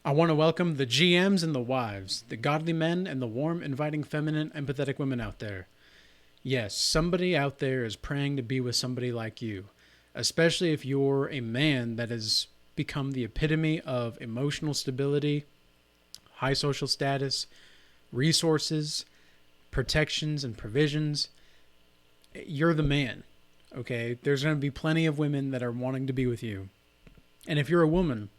I want to welcome the GMs and the wives, the godly men and the warm, inviting, feminine, empathetic women out there. Yes, somebody out there is praying to be with somebody like you, especially if you're a man that has become the epitome of emotional stability, high social status, resources, protections, and provisions. You're the man, okay? There's going to be plenty of women that are wanting to be with you. And if you're a woman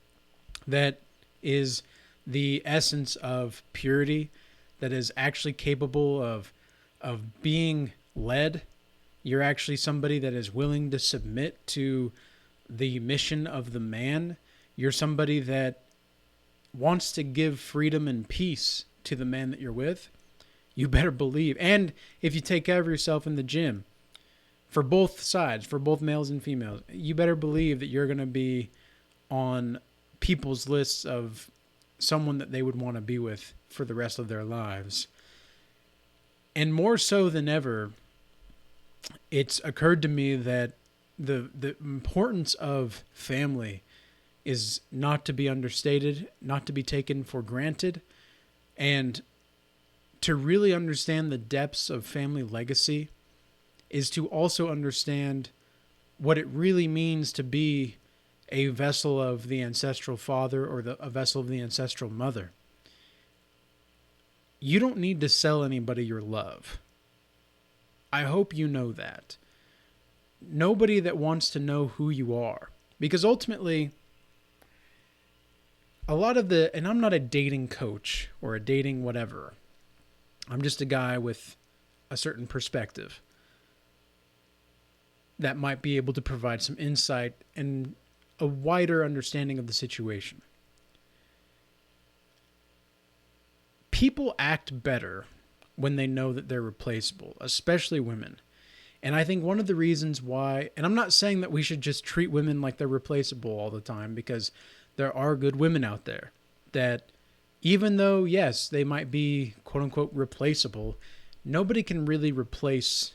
that is the essence of purity, that is actually capable of being led, you're actually somebody that is willing to submit to the mission of the man. You're somebody that wants to give freedom and peace to the man that you're with. You better believe. And if you take care of yourself in the gym, for both sides, for both males and females, you better believe that you're going to be on people's lists of someone that they would want to be with for the rest of their lives. And more so than ever, it's occurred to me that the importance of family is not to be understated, not to be taken for granted, and to really understand the depths of family legacy is to also understand what it really means to be a vessel of the ancestral father or a vessel of the ancestral mother. You don't need to sell anybody your love. I hope you know that. Nobody that wants to know who you are. Because ultimately, a lot of and I'm not a dating coach or a dating whatever. I'm just a guy with a certain perspective that might be able to provide some insight and a wider understanding of the situation. People act better when they know that they're replaceable, especially women. And I think one of the reasons why, and I'm not saying that we should just treat women like they're replaceable all the time, because there are good women out there that, even though, yes, they might be quote unquote replaceable, nobody can really replace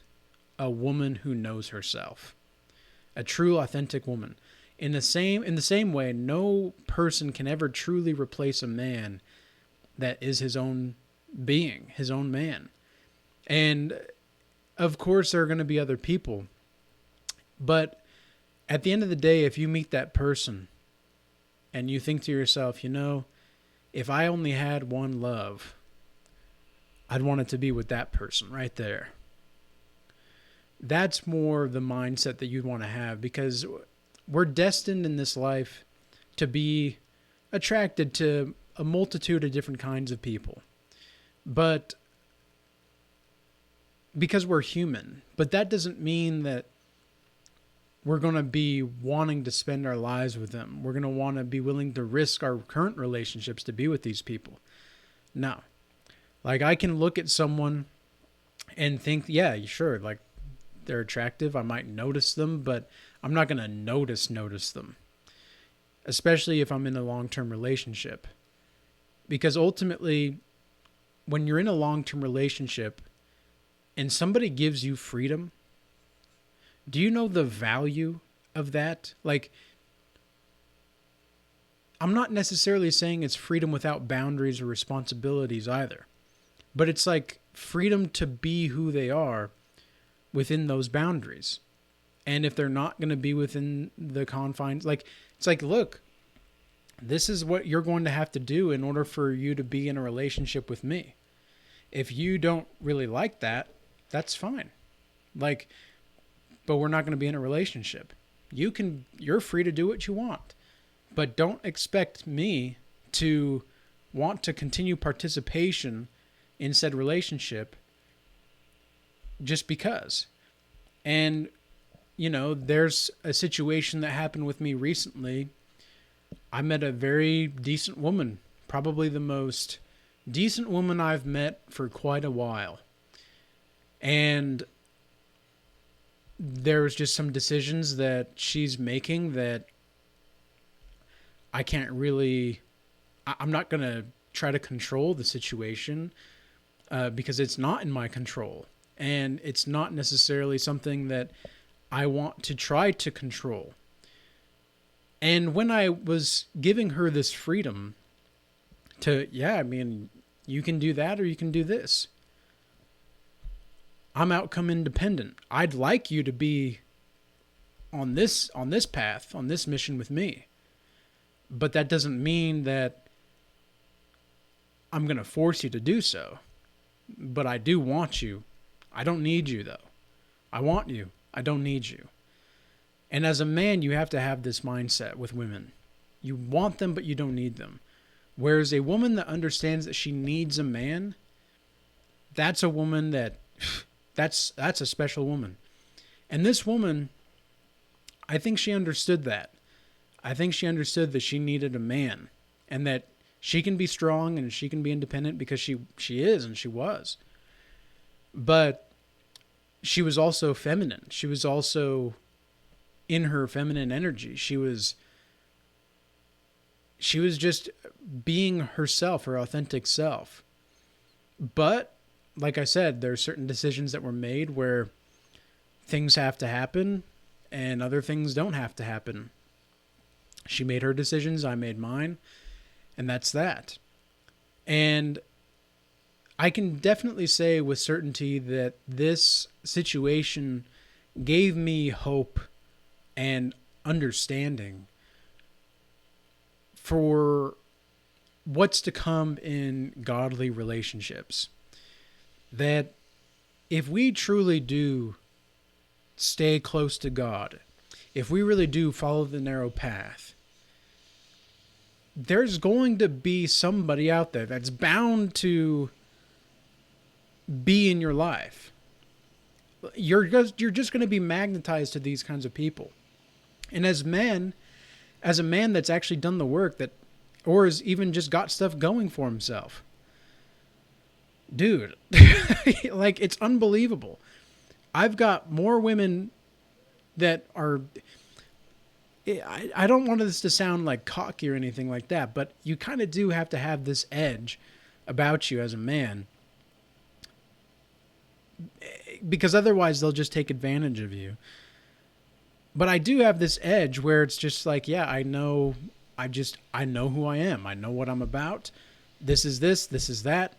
a woman who knows herself. A true, authentic woman. In the same way, no person can ever truly replace a man that is his own being, his own man. And of course, there are going to be other people. But at the end of the day, if you meet that person and you think to yourself, if I only had one love, I'd want it to be with that person right there. That's more the mindset that you'd want to have, because we're destined in this life to be attracted to a multitude of different kinds of people. But because we're human, but that doesn't mean that we're going to be wanting to spend our lives with them. We're going to want to be willing to risk our current relationships to be with these people. No. Like, I can look at someone and think, yeah, sure, like, they're attractive. I might notice them, but I'm not going to notice them. Especially if I'm in a long-term relationship. Because ultimately, when you're in a long-term relationship and somebody gives you freedom, do you know the value of that? Like, I'm not necessarily saying it's freedom without boundaries or responsibilities either. But it's like freedom to be who they are within those boundaries. And if they're not going to be within the confines, like, it's like, look, this is what you're going to have to do in order for you to be in a relationship with me. If you don't really like that, that's fine. Like, but we're not going to be in a relationship. You're free to do what you want, but don't expect me to want to continue participation in said relationship just because. And, there's a situation that happened with me recently. I met a very decent woman, probably the most decent woman I've met for quite a while. And there was just some decisions that she's making that I can't really, I'm not going to try to control the situation because it's not in my control. And it's not necessarily something that I want to try to control. And when I was giving her this freedom, to, yeah, I mean, you can do that or you can do this. I'm outcome independent. I'd like you to be on this path, on this mission with me. But that doesn't mean that I'm going to force you to do so. But I do want you. I don't need you, though. I want you. I don't need you. And as a man, you have to have this mindset with women. You want them, but you don't need them. Whereas a woman that understands that she needs a man, that's a woman that's a special woman. And this woman, I think she understood that. I think she understood that she needed a man and that she can be strong and she can be independent because she is and she was. But she was also feminine. She was also in her feminine energy. She was just being herself, her authentic self. But like I said, there are certain decisions that were made where things have to happen and other things don't have to happen. She made her decisions, I made mine, and that's that. And I can definitely say with certainty that this situation gave me hope and understanding for what's to come in godly relationships. That if we truly do stay close to God, if we really do follow the narrow path, there's going to be somebody out there that's bound to be in your life. You're just going to be magnetized to these kinds of people. And as men, as a man that's actually done the work that, or has even just got stuff going for himself, dude, like, it's unbelievable. I've got more women that are, I don't want this to sound like cocky or anything like that, but you kind of do have to have this edge about you as a man, because otherwise they'll just take advantage of you. But I do have this edge where it's just like, yeah, I know who I am. I know what I'm about. This is that.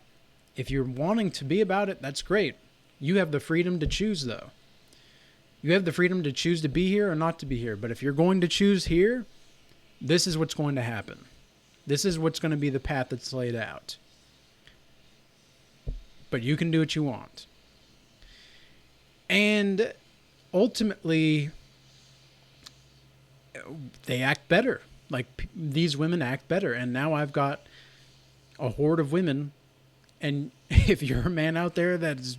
If you're wanting to be about it, that's great. You have the freedom to choose, though. You have the freedom to choose to be here or not to be here. But if you're going to choose here, this is what's going to happen. This is what's going to be the path that's laid out. But you can do what you want. And ultimately, they act better. Like, these women act better. And now I've got a horde of women. And if you're a man out there that's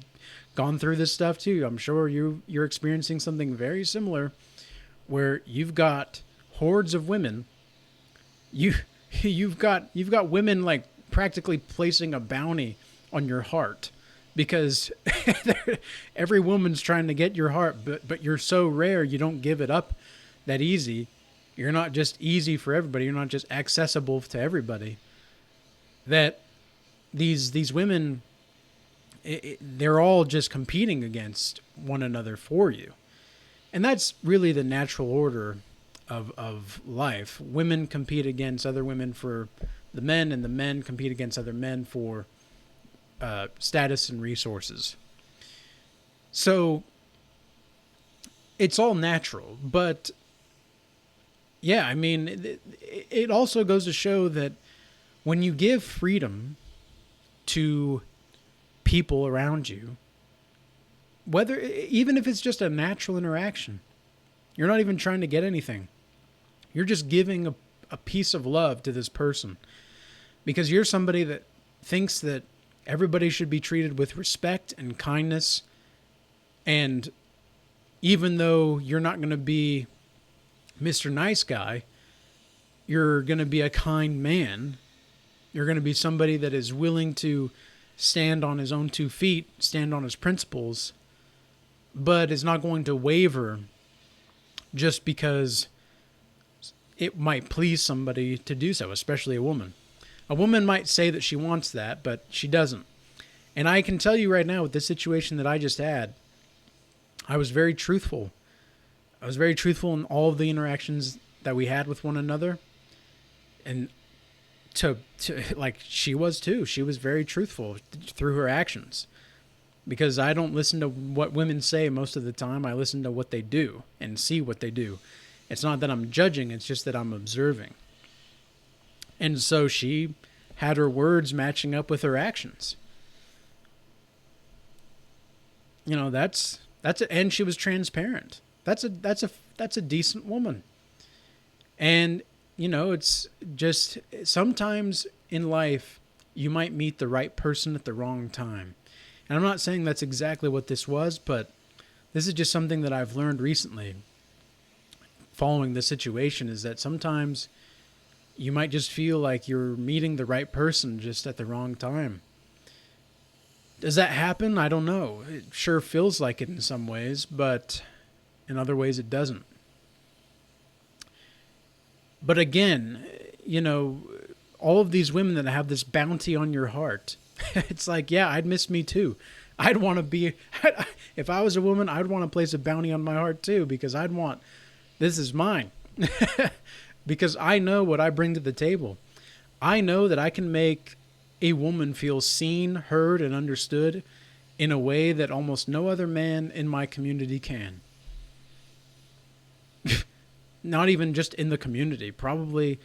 gone through this stuff too, I'm sure you're experiencing something very similar, where you've got hordes of women. You've got women like practically placing a bounty on your heart, because every woman's trying to get your heart, but you're so rare, you don't give it up that easy. You're not just easy for everybody. You're not just accessible to everybody. That these women, they're all just competing against one another for you. And that's really the natural order of life. Women compete against other women for the men, and the men compete against other men for status and resources. So it's all natural. But yeah, I mean, it also goes to show that when you give freedom to people around you, even if it's just a natural interaction, you're not even trying to get anything. You're just giving a piece of love to this person because you're somebody that thinks that everybody should be treated with respect and kindness. And even though you're not going to be Mr. Nice Guy, you're going to be a kind man. You're going to be somebody that is willing to stand on his own 2 feet, stand on his principles, but is not going to waver just because it might please somebody to do so, especially a woman. A woman might say that she wants that, but she doesn't. And I can tell you right now, with this situation that I just had, I was very truthful. I was very truthful in all of the interactions that we had with one another. And to like she was too. She was very truthful through her actions. Because I don't listen to what women say most of the time. I listen to what they do and see what they do. It's not that I'm judging, it's just that I'm observing. And so she had her words matching up with her actions. You know, that's a, and she was transparent. That's a decent woman. And you know, it's just sometimes in life you might meet the right person at the wrong time. And I'm not saying that's exactly what this was, but this is just something that I've learned recently following the situation, is that sometimes you might just feel like you're meeting the right person just at the wrong time. Does that happen? I don't know. It sure feels like it in some ways, but in other ways it doesn't. But again, you know, all of these women that have this bounty on your heart, it's like, yeah, I'd miss me too. I'd want to be, if I was a woman, I'd want to place a bounty on my heart too, because I'd want, this is mine. Because I know what I bring to the table. I know that I can make a woman feel seen, heard, and understood in a way that almost no other man in my community can. Not even just in the community, probably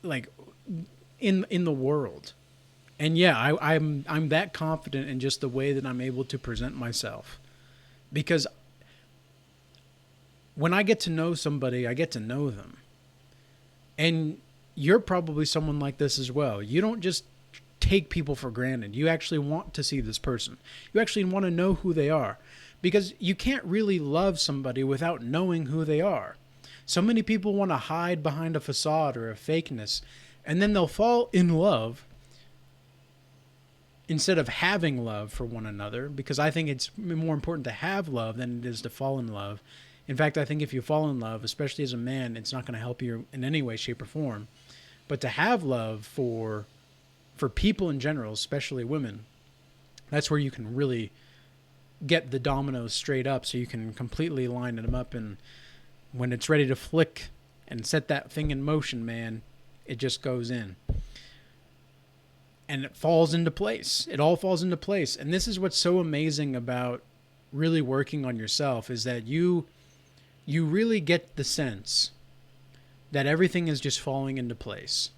like in the world. And yeah, I'm that confident in just the way that I'm able to present myself. Because when I get to know somebody, I get to know them. And you're probably someone like this as well. You don't just take people for granted. You actually want to see this person. You actually want to know who they are. Because you can't really love somebody without knowing who they are. So many people want to hide behind a facade or a fakeness, and then they'll fall in love instead of having love for one another, because I think it's more important to have love than it is to fall in love. In fact, I think if you fall in love, especially as a man, it's not going to help you in any way, shape, or form. But to have love for people in general, especially women, that's where you can really get the dominoes straight up, so you can completely line them up, and when it's ready to flick and set that thing in motion, man, it just goes in. And it falls into place. It all falls into place. And this is what's so amazing about really working on yourself, is that you really get the sense that everything is just falling into place.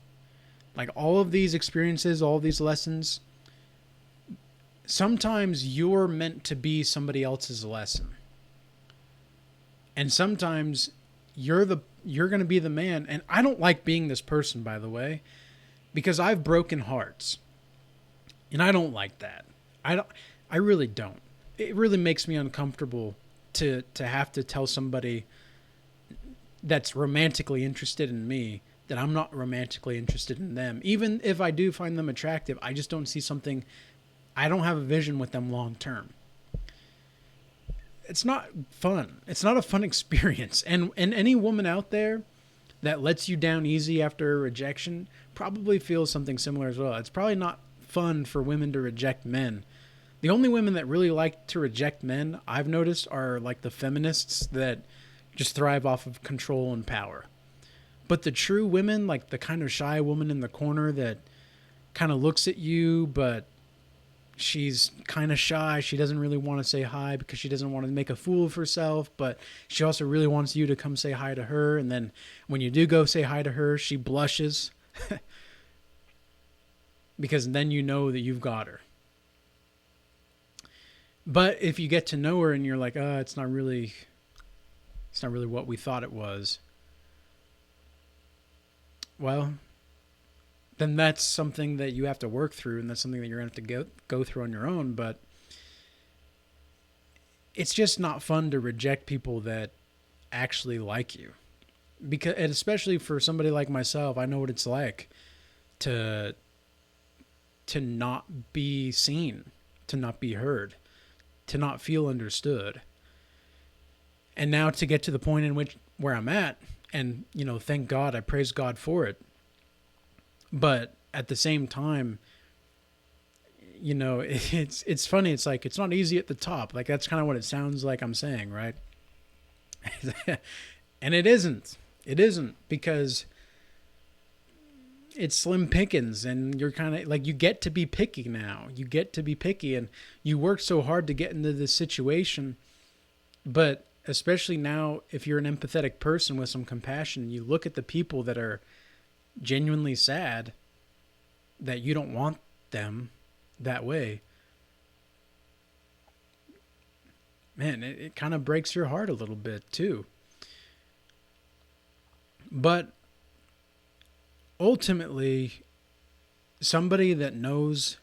Like all of these experiences, all of these lessons, sometimes you're meant to be somebody else's lesson. And sometimes you're going to be the man. And I don't like being this person, by the way, because I've broken hearts. And I don't like that. I really don't. It really makes me uncomfortable to have to tell somebody that's romantically interested in me that I'm not romantically interested in them. Even if I do find them attractive, I just don't see something, I don't have a vision with them long term. It's not fun. It's not a fun experience. And any woman out there that lets you down easy after a rejection probably feels something similar as well. It's probably not fun for women to reject men. The only women that really like to reject men, I've noticed, are like the feminists that just thrive off of control and power. But the true women, like the kind of shy woman in the corner that kind of looks at you, but she's kind of shy. She doesn't really want to say hi because she doesn't want to make a fool of herself, but she also really wants you to come say hi to her. And then when you do go say hi to her, she blushes because then you know that you've got her. But if you get to know her and you're like, it's not really what we thought it was. Well, then that's something that you have to work through, and that's something that you're going to have to go through on your own. But it's just not fun to reject people that actually like you, because, and especially for somebody like myself, I know what it's like to not be seen, to not be heard, to not feel understood. And now to get to the point in where I'm at, and thank God, I praise God for it. But at the same time, it's funny. It's like, it's not easy at the top. Like, that's kind of what it sounds like I'm saying, right? And it isn't. It isn't, because it's slim pickings, and you're kind of like, you get to be picky now. You get to be picky, and you worked so hard to get into this situation. But especially now, if you're an empathetic person with some compassion, you look at the people that are genuinely sad, that you don't want them that way. Man, it kind of breaks your heart a little bit too. But ultimately, somebody that knows,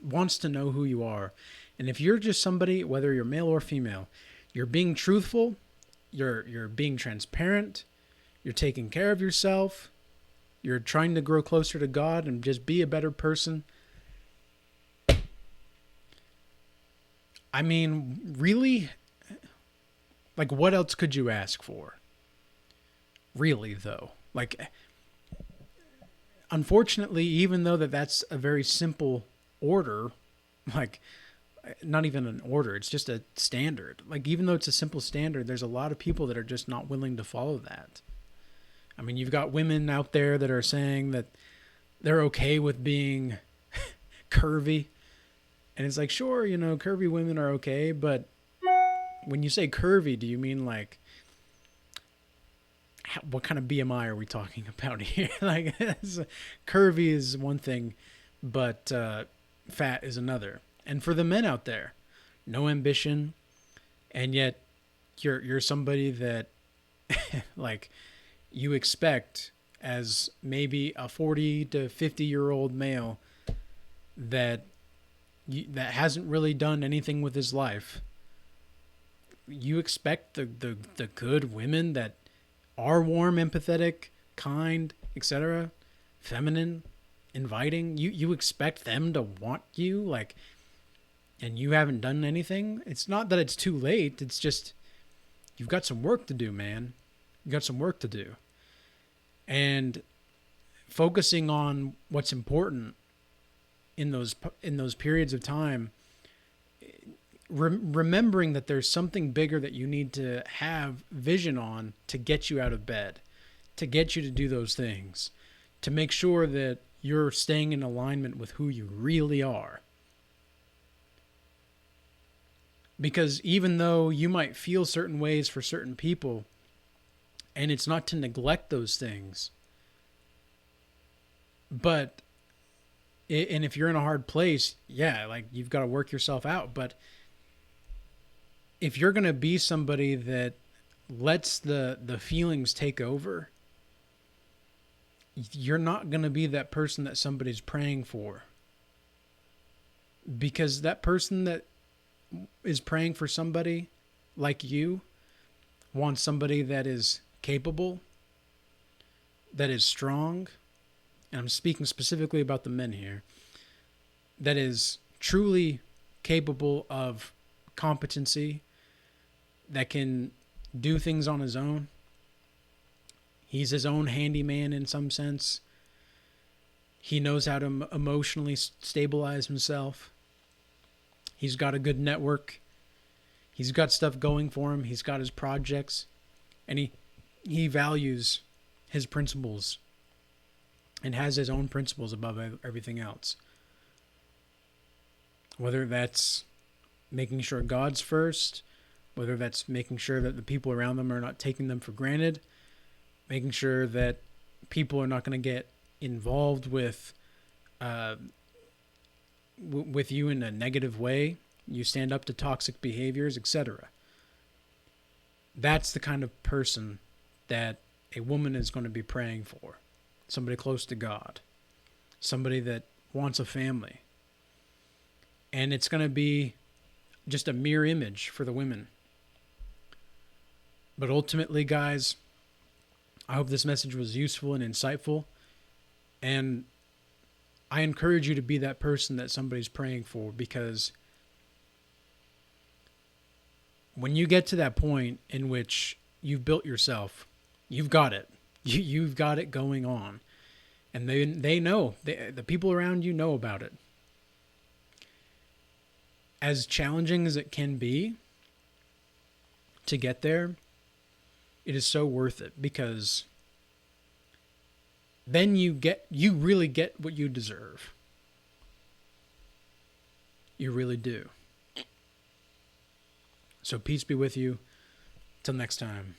wants to know who you are. And if you're just somebody, whether you're male or female, you're being truthful, you're being transparent, you're taking care of yourself, you're trying to grow closer to God and just be a better person. I mean, really, like, what else could you ask for? Really, though. Like, unfortunately, even though that's a very simple order, like, not even an order, it's just a standard. Like, even though it's a simple standard, there's a lot of people that are just not willing to follow that. I mean, you've got women out there that are saying that they're okay with being curvy. And it's like, sure, curvy women are okay, but when you say curvy, do you mean like, what kind of BMI are we talking about here? Like, curvy is one thing, but fat is another. And for the men out there, no ambition, and yet you're somebody that like you expect as maybe a 40 to 50-year-old male that hasn't really done anything with his life. You expect the good women that are warm, empathetic, kind, etc., feminine, inviting. You expect them to want you, like, and you haven't done anything. It's not that it's too late. It's just you've got some work to do, man. You got some work to do. And focusing on what's important in those periods of time, remembering that there's something bigger that you need to have vision on to get you out of bed, to get you to do those things, to make sure that you're staying in alignment with who you really are. Because even though you might feel certain ways for certain people, and it's not to neglect those things, but, and if you're in a hard place, yeah, like, you've got to work yourself out. But if you're going to be somebody that lets the feelings take over, you're not going to be that person that somebody's praying for. Because that person that is praying for somebody like you wants somebody that is capable, that is strong, and I'm speaking specifically about the men here, that is truly capable of competency, that can do things on his own. He's his own handyman in some sense. He knows how to emotionally stabilize himself. He's got a good network. He's got stuff going for him. He's got his projects. And he values his principles and has his own principles above everything else. Whether that's making sure God's first, whether that's making sure that the people around them are not taking them for granted, making sure that people are not going to get involved with you in a negative way. You stand up to toxic behaviors, etc. That's the kind of person that a woman is going to be praying for. Somebody close to God. Somebody that wants a family. And it's going to be just a mirror image for the women. But ultimately, guys, I hope this message was useful and insightful. And I encourage you to be that person that somebody's praying for, because when you get to that point in which you've built yourself, you've got it. You've got it going on. And they know. The people around you know about it. As challenging as it can be to get there, it is so worth it, because then you really get what you deserve. You really do. So peace be with you. Till next time.